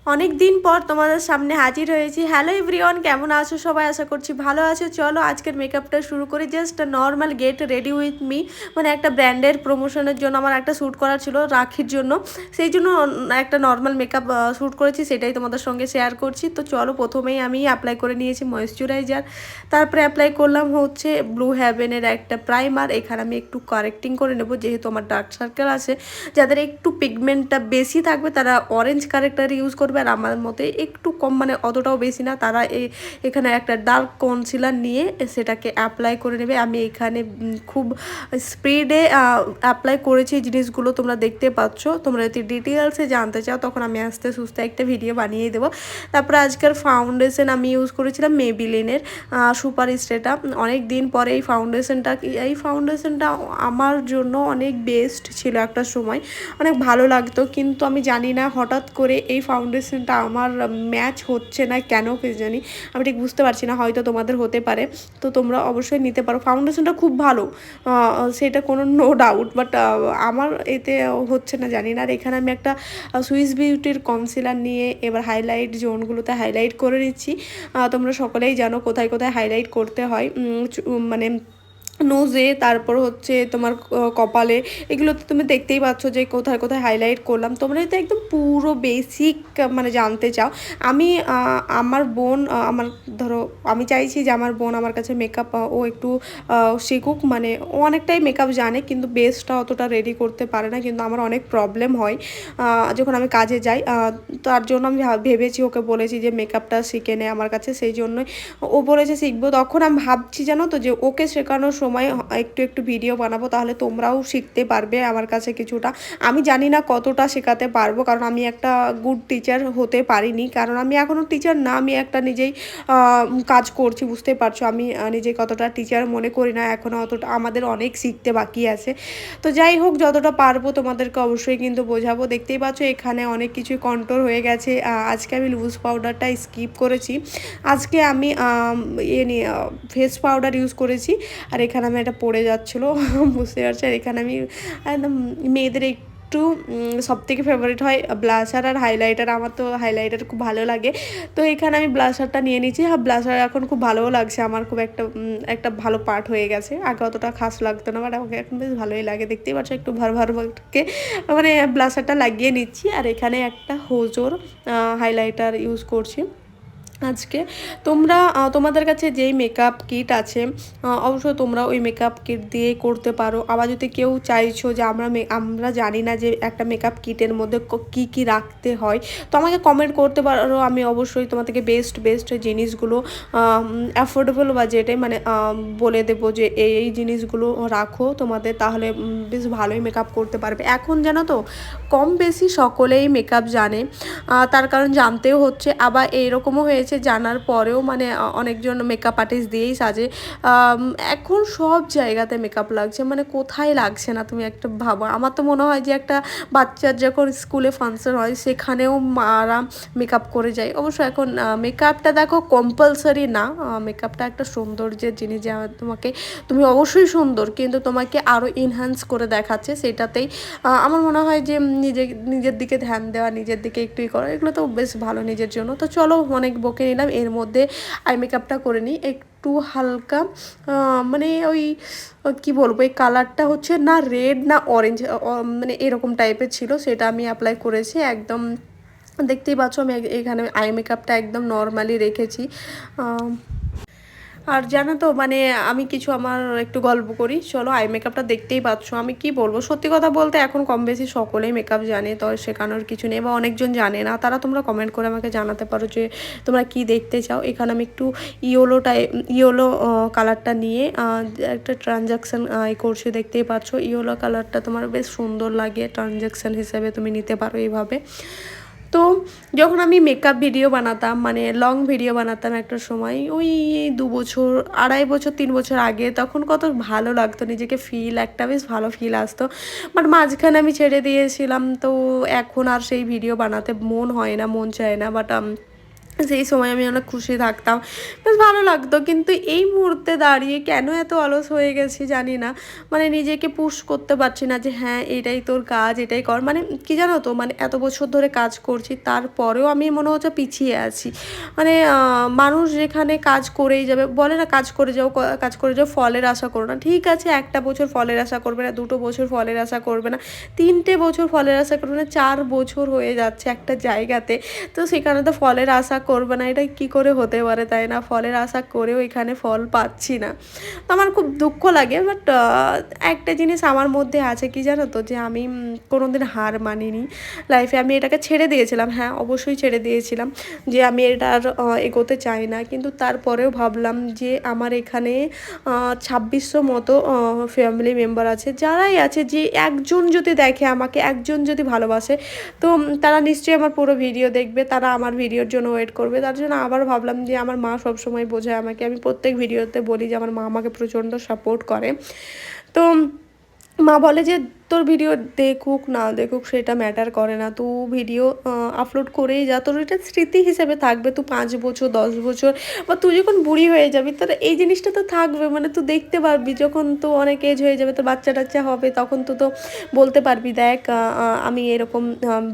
অনেক দিন পর তোমাদের সামনে হাজির হয়েছি। হ্যালো এভরিওয়ান, কেমন আছো সবাই? আশা করছি ভালো আছো। চলো আজকের মেকআপটা শুরু করি। Just normal get ready with me, মানে একটা ব্র্যান্ডের প্রমোশনের জন্য আমার একটা শ্যুট করার ছিল রাখির জন্য, সেই জন্য একটা নর্মাল মেকআপ শ্যুট করেছি, সেটাই তোমাদের সঙ্গে শেয়ার করছি। তো চলো, প্রথমেই আমি অ্যাপ্লাই করে নিয়েছি ময়েশ্চারাইজার, তারপরে অ্যাপ্লাই করলাম হচ্ছে ব্লু হ্যাভেনের একটা প্রাইমার। এখানে আমি একটু কারেক্টিং করে নেব, যেহেতু আমার ডার্ক সার্কেল আছে। যাদের একটু পিগমেন্টটা বেশি থাকবে তারা অরেঞ্জ কারেক্টার ইউজ করবে, আর আমার মতে একটু কম, মানে অতটাও বেশি না, তারা এখানে একটা ডার্ক কনসিলার নিয়ে সেটাকে অ্যাপ্লাই করে নেবে। আমি এখানে খুব স্পিডে অ্যাপ্লাই করেছি এই জিনিসগুলো, তোমরা দেখতে পাচ্ছ। তোমরা যদি ডিটেলসে জানতে চাও তখন আমি আস্তে সুস্তে একটা ভিডিও বানিয়ে দেবো। তারপরে আজকের ফাউন্ডেশন আমি ইউজ করেছিলাম মেবিলিনের সুপার স্টেটা। অনেক দিন পরে এই ফাউন্ডেশনটা আমার জন্য অনেক বেস্ট ছিল, একটা সময় অনেক ভালো লাগতো, কিন্তু আমি জানি না হঠাৎ করে এই ফাউন্ডেশনটা আমার ম্যাচ হচ্ছে না কেন কি জানি, আমি ঠিক বুঝতে পারছি না। হয়তো তোমাদের হতে পারে, তো তোমরা অবশ্যই নিতে পারো। ফাউন্ডেশনটা খুব ভালো, সেটা কোনো নো ডাউট, বাট আমার এতে হচ্ছে না, জানি না। আর এখানে আমি একটা সুইস বিউটির কনসিলার নিয়ে এবার হাইলাইট জোনগুলোতে হাইলাইট করে নিচ্ছি। তোমরা সকলেই জানো কোথায় কোথায় হাইলাইট করতে হয়, মানে নোজে, তারপর হচ্ছে তোমার কপালে, এগুলো তো তুমি দেখতেই পাচ্ছ যে কোথায় কোথায় হাইলাইট করলাম। তোমরা যদি একদম পুরো বেসিক মানে জানতে চাও, আমি আমার বোন, আমার ধরো আমি চাইছি যে আমার বোন আমার কাছে মেকআপ ও একটু শিখুক, মানে ও অনেকটাই মেকআপ জানে কিন্তু বেসটা অতটা রেডি করতে পারে না, কিন্তু আমার অনেক প্রবলেম হয় যখন আমি কাজে যাই। তার জন্য আমি ভেবেছি, ওকে বলেছি যে মেকআপটা শিখে নে আমার কাছে, সেই জন্যই ও বলেছে শিখবো। তখন আমি ভাবছি জানো তো যে ওকে শেখানোর সময় একটু একটু ভিডিও বানাবো, তাহলে তোমরাও শিখতে পারবে আমার কাছে কিছুটা। আমি জানি না কতটা শেখাতে পারবো, কারণ আমি একটা গুড টিচার হতে পারিনি, কারণ আমি এখনও টিচার না, আমি একটা নিজেই কাজ করছি, বুঝতে পারছো। আমি নিজে কতটা টিচার মনে করি না এখনও, অতটা আমাদের অনেক শিখতে বাকি আছে। তো যাই হোক, যতটা পারবো তোমাদেরকে অবশ্যই কিন্তু বোঝাবো। দেখতেই পাচ্ছ এখানে অনেক কিছুই কন্ট্রোল হয়ে গেছে। আজকে আমি লুজ পাউডারটা স্কিপ করেছি, আজকে আমি নিয়ে ফেস পাউডার ইউজ করেছি। আর এখানে আমি এটা পড়ে যাচ্ছিলো বুঝতে পারছি। আর এখানে আমি একদম মেয়েদের একটু সবথেকে ফেভারিট হয় ব্লাশার আর হাইলাইটার, আমার তো হাইলাইটার খুব ভালো লাগে। তো এখানে আমি ব্লাশারটা নিয়ে নিচ্ছি। হ্যাঁ, ব্লাশার এখন খুব ভালোও লাগছে আমার, খুব একটা ভালো পার্ট হয়ে গেছে। আগে অতটা খাস লাগতো না, বাট আমাকে এখন বেশ ভালোই লাগে। দেখতেই পাচ্ছ একটু ভারকে মানে ব্লাশারটা লাগিয়ে নিচ্ছি। আর এখানে একটা হোজোর হাইলাইটার ইউজ করছি আজকে। তোমরা তোমাদের কাছে যেই মেকআপ কিট আছে অবশ্যই তোমরা ওই মেকআপ কিট দিয়েই করতে পারো। আবার যদি কেউ চাইছো যে আমরা জানি না যে একটা মেকআপ কিটের মধ্যে কি কি রাখতে হয়, তো আমাকে কমেন্ট করতে পারো, আমি অবশ্যই তোমাদেরকে বেস্ট বেস্ট জিনিসগুলো অ্যাফোর্ডেবল বাজেটে মানে বলে দেবো যে এই জিনিসগুলো রাখো তোমাদের, তাহলে বেশ ভালোই মেকআপ করতে পারবে। এখন জানো তো কম বেশি সকলেই মেকআপ জানে, তার কারণ জানতেও হচ্ছে। আবার এইরকমও হয়েছে জানার পরেও মানে অনেকজন মেকআপ আর্টিস্ট দিয়েই সাজে। এখন সব জায়গাতে মেকআপ লাগছে, মানে কোথায় লাগছে না তুমি একটা ভাবো। আমার তো মনে হয় যে একটা বাচ্চার যখন স্কুলে ফাংশন হয় সেখানেও মারা মেকআপ করে যায়। অবশ্য এখন মেকআপটা দেখো কম্পালসারি না, মেকআপটা একটা সৌন্দর্যের জিনিস, যা তুমি অবশ্যই সুন্দর, কিন্তু তোমাকে আরও এনহ্যান্স করে দেখাচ্ছে, সেটাতেই আমার মনে হয় যে নিজের দিকে ধ্যান দেওয়া, নিজের দিকে একটুই করা, এগুলো তো বেশ ভালো নিজের জন্য। তো চলো, অনেক বকে নিলাম, এর মধ্যে আই মেকআপটা করে নিই একটু হালকা, মানে ওই কি বলবো, এই কালারটা হচ্ছে না রেড না অরেঞ্জ, মানে এরকম টাইপের ছিল, সেটা আমি অ্যাপ্লাই করেছি একদম। দেখতেই পাচ্ছ আমি এখানে আই মেকআপটা একদম নর্মালি রেখেছি। আর জানো তো মানে আমি কিছু আমার একটু গল্প করি, চলো। আই মেকআপটা দেখতেই পাচ্ছ, আমি কি বলবো, সত্যি কথা বলতে এখন কম বেশি সকলেই মেকআপ জানে, তো শেখানোর কিছু নেই, বা অনেকজন জানে না, তারা তোমরা কমেন্ট করে আমাকে জানাতে পারো যে তোমরা কি দেখতে চাও। এখানে আমি একটু ইয়েলো কালারটা নিয়ে একটা ট্রানজ্যাকশান করছি, দেখতেই পাচ্ছ। ইয়েলো কালারটা তোমার বেশ সুন্দর লাগে, ট্রানজ্যাকশান হিসেবে তুমি নিতে পারো এইভাবে। তো যখন আমি মেকআপ ভিডিও বানাতাম, মানে লং ভিডিও বানাতাম একটা সময়, ওই 2 বছর, 2.5 বছর, 3 বছর আগে, তখন কত ভালো লাগতো, নিজেকে একটা বেশ ভালো ফিল আসতো। বাট মাঝখানে আমি ছেড়ে দিয়েছিলাম, তো এখন আর সেই ভিডিও বানাতে মন হয় না, মন চায় না। বাট সেই সময় আমি অনেক খুশি থাকতাম, বেশ ভালো লাগতো। কিন্তু এই মুহূর্তে দাঁড়িয়ে কেন এত অলস হয়ে গেছি জানি না, মানে নিজেকে পুশ করতে পারছি না যে হ্যাঁ এটাই তোর কাজ, এটাই কর। মানে কি জানো তো, মানে এত বছর ধরে কাজ করছি তারপরেও আমি মনে হচ্ছে পিছিয়ে আছি। মানে মানুষ যেখানে কাজ করেই যাবে, বলে না কাজ করে যাও, কাজ করে যাও, ফলের আশা করো না। ঠিক আছে, একটা বছর ফলের আশা করবে না, 2 বছর ফলের আশা করবে না, 3টে বছর ফলের আশা করবে না, 4 বছর হয়ে যাচ্ছে একটা জায়গাতে, তো সেখানে তো ফলের আশা করবে না, এটা কি করে হতে পারে, তাই না? ফলের আশা করেও এখানে ফল পাচ্ছি না, তো আমার খুব দুঃখ লাগে। বাট একটা জিনিস আমার মধ্যে আছে, কি জানো তো, যে আমি কোনোদিন হার মানিনি লাইফে। আমি এটাকে ছেড়ে দিয়েছিলাম, হ্যাঁ অবশ্যই ছেড়ে দিয়েছিলাম, যে আমি এটা আর এগোতে চাই না। কিন্তু তারপরেও ভাবলাম যে আমার এখানে 2600 মতো ফ্যামিলি মেম্বার আছে, যারাই আছে, যে একজন যদি দেখে আমাকে, একজন যদি ভালোবাসে, তো তারা নিশ্চয়ই আমার পুরো ভিডিও দেখবে, তারা আমার ভিডিওর জন্য ওয়েট করবে। তার জন্য আবার ভাবলাম যে আমার মা সবসময় বোঝায় আমাকে, আমি প্রত্যেক ভিডিওতে বলি যে আমার মা আমাকে প্রচণ্ড সাপোর্ট করে। তো মা বলে যে তোর ভিডিও দেখুক না দেখুক সেটা ম্যাটার করে না, তুই ভিডিও আপলোড করেই যা, তোর এটা স্মৃতি হিসেবে থাকবে। তুই 5 বছর 10 বছর বা তুই যখন বুড়ি হয়ে যাবি, তোর এই জিনিসটা তো থাকবে, মানে তুই দেখতে পারবি যখন তো অনেক এজ হয়ে যাবে, তোর বাচ্চা টাচ্চা হবে, তখন তো বলতে পারবি দেখ আমি এরকম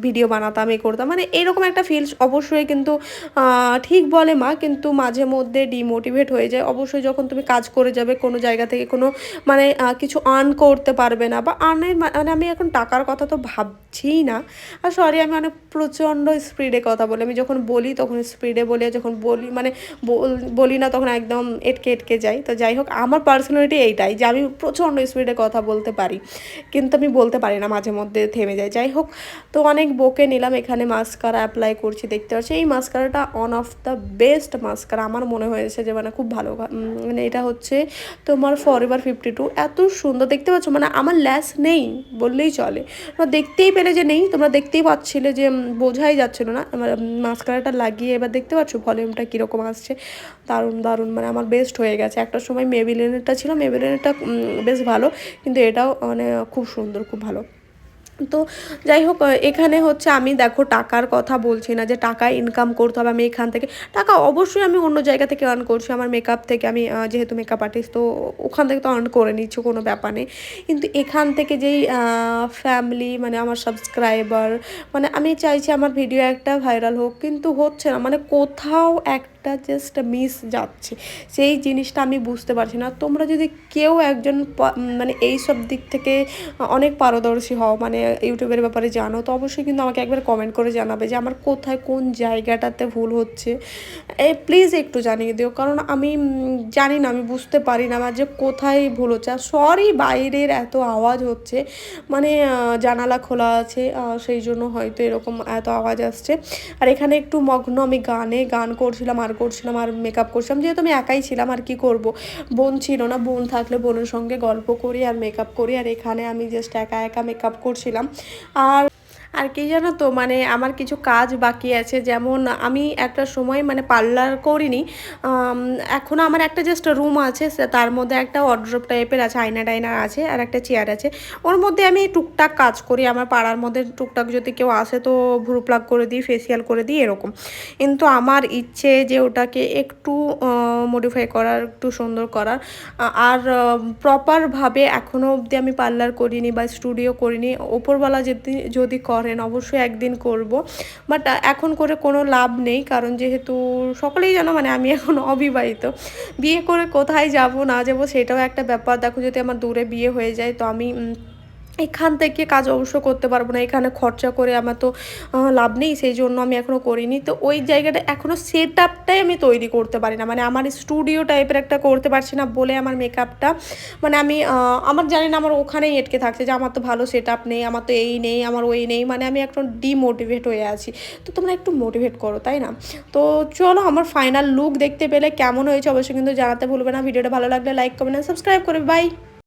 ভিডিও বানাতাম, এ করতাম, মানে এরকম একটা ফিলস অবশ্যই। কিন্তু ঠিক বলে মা, কিন্তু মাঝে মধ্যে ডিমোটিভেট হয়ে যায় অবশ্যই, যখন তুমি কাজ করে যাবে কোনো জায়গা থেকে, কোনো মানে কিছু আর্ন করতে পারবে না, বা আর্নের মানে আমি এখন টাকার কথা তো ভাবছিই না। আর সরি, আমি অনেক প্রচণ্ড স্পিডে কথা বলি, আমি যখন বলি তখন স্পিডে বলি, আর যখন বলি মানে বলি না তখন একদম এটকে এটকে যাই। তো যাই হোক, আমার পার্সোনালিটি এইটাই যে আমি প্রচণ্ড স্পিডে কথা বলতে পারি, কিন্তু আমি বলতে পারি না, মাঝে মধ্যে থেমে যাই। যাই হোক, তো অনেক বকে নিলাম। এখানে মাস্কারা অ্যাপ্লাই করছি, দেখতে পাচ্ছি এই মাস্কারাটা one of the best mascara আমার মনে হয়েছে, যে মানে খুব ভালো। মানে এটা হচ্ছে তোমার ফরএভার 52, এত সুন্দর দেখতে পাচ্ছ, মানে আমার ল্যাস নেই বললেই চলে। তোমরা দেখতেই পেলে যে নেই, তোমরা দেখতেই পাচ্ছিলে যে বোঝাই যাচ্ছিলো না। আমার মাস্কারাটা লাগিয়ে এবার দেখতে পাচ্ছ ভলিউমটা কীরকম আসছে, দারুণ দারুণ, মানে আমার বেস্ট হয়ে গেছে। একটা সময় মেবিলিনেরটা ছিল, মেবিলিনেরটা বেশ ভালো, কিন্তু এটাও মানে খুব সুন্দর, খুব ভালো। তো যাই হোক, এখানে হচ্ছে আমি দেখো টাকার কথা বলছি না যে টাকা ইনকাম করতে হবে আমি এখান থেকে, টাকা অবশ্যই আমি অন্য জায়গা থেকে আর্ন করছি, আমার মেকআপ থেকে। আমি যেহেতু মেকআপ আর্টিস্ট, তো ওখান থেকে তো আর্ন করে নিচ্ছি, কোনো ব্যাপার নেই। কিন্তু এখান থেকে যেই ফ্যামিলি, মানে আমার সাবস্ক্রাইবার, মানে আমি চাইছি আমার ভিডিও একটা ভাইরাল হোক, কিন্তু হচ্ছে না, মানে কোথাও একটা জাস্ট মিস যাচ্ছে, সেই জিনিসটা আমি বুঝতে পারছি না। তোমরা যদি কেউ একজন মানে এই সব দিক থেকে অনেক পারদর্শী হও, মানে ইউটিউবের ব্যাপারে জানো, তো অবশ্যই কিন্তু আমাকে একবার কমেন্ট করে জানাবে যে আমার কোথায় কোন জায়গাটাতে ভুল হচ্ছে, প্লিজ একটু জানিয়ে দিও। কারণ আমি জানি না, আমি বুঝতে পারি না আমার যে কোথায় ভুল হচ্ছে। আর সরি, বাইরের এত আওয়াজ হচ্ছে, মানে জানালা খোলা আছে, সেই জন্য হয়তো এরকম এত আওয়াজ আসছে। আর এখানে একটু মগ্ন আমি গান করছিলাম আর মেকআপ করছিলাম, যেহেতু আমি একাই ছিলাম, আর কি করব, বোন ছিল না, বোন থাকলে বোনের সঙ্গে গল্প করি আর মেকআপ করি। আর এখানে আমি জাস্ট একা একা মেকআপ করছিলাম। আর আর কি জানো তো, মানে আমার কিছু কাজ বাকি আছে, যেমন আমি একটা সময় মানে পার্লার করিনি, এখনও আমার একটা জাস্ট রুম আছে, তার মধ্যে একটা ওয়ার্ড্রোব টাইপের আছে, আয়না টাইনার আছে, আর একটা চেয়ার আছে, ওর মধ্যে আমি টুকটাক কাজ করি। আমার পাড়ার মধ্যে টুকটাক যদি কেউ আসে তো ভ্রু প্লাগ করে দিই, ফেসিয়াল করে দিই, এরকম। কিন্তু আমার ইচ্ছে যে ওটাকে একটু মডিফাই করার, একটু সুন্দর করার। আর প্রপারভাবে এখনও অবধি আমি পার্লার করিনি বা স্টুডিও করিনি। ওপরওয়ালা যদি করেন অবশ্যই একদিন করব, বাট এখন করে কোনো লাভ নেই, কারণ যেহেতু সকলেই জানো মানে আমি এখন অবিবাহিত, বিয়ে করে কোথায় যাব না যাব সেটাও একটা ব্যাপার। দেখো, যদি আমার দূরে বিয়ে হয়ে যায়, তো আমি এখান থেকে কাজ অবশ্য করতে পারবো না, এখানে খরচা করে আমার তো লাভ নেই, সেই জন্য আমি এখনও করিনি। তো ওই জায়গাটা এখনও সেট আপটাই আমি তৈরি করতে পারি না, মানে আমার স্টুডিও টাইপের একটা করতে পারছি না বলে আমার মেকআপটা, মানে আমি আমার জানি না, আমার ওখানেই আটকে থাকছে যে আমার তো ভালো সেট আপ নেই, আমার তো এই নেই, আমার ওই নেই, মানে আমি এখন ডিমোটিভেট হয়ে আছি। তো তোমরা একটু মোটিভেট করো, তাই না? তো চলো, আমার ফাইনাল লুক দেখতে পেলে কেমন হয়েছে অবশ্যই কিন্তু জানাতে ভুলবে না। ভিডিওটা ভালো লাগলে লাইক কমেন্ট সাবস্ক্রাইব করবে। বাই।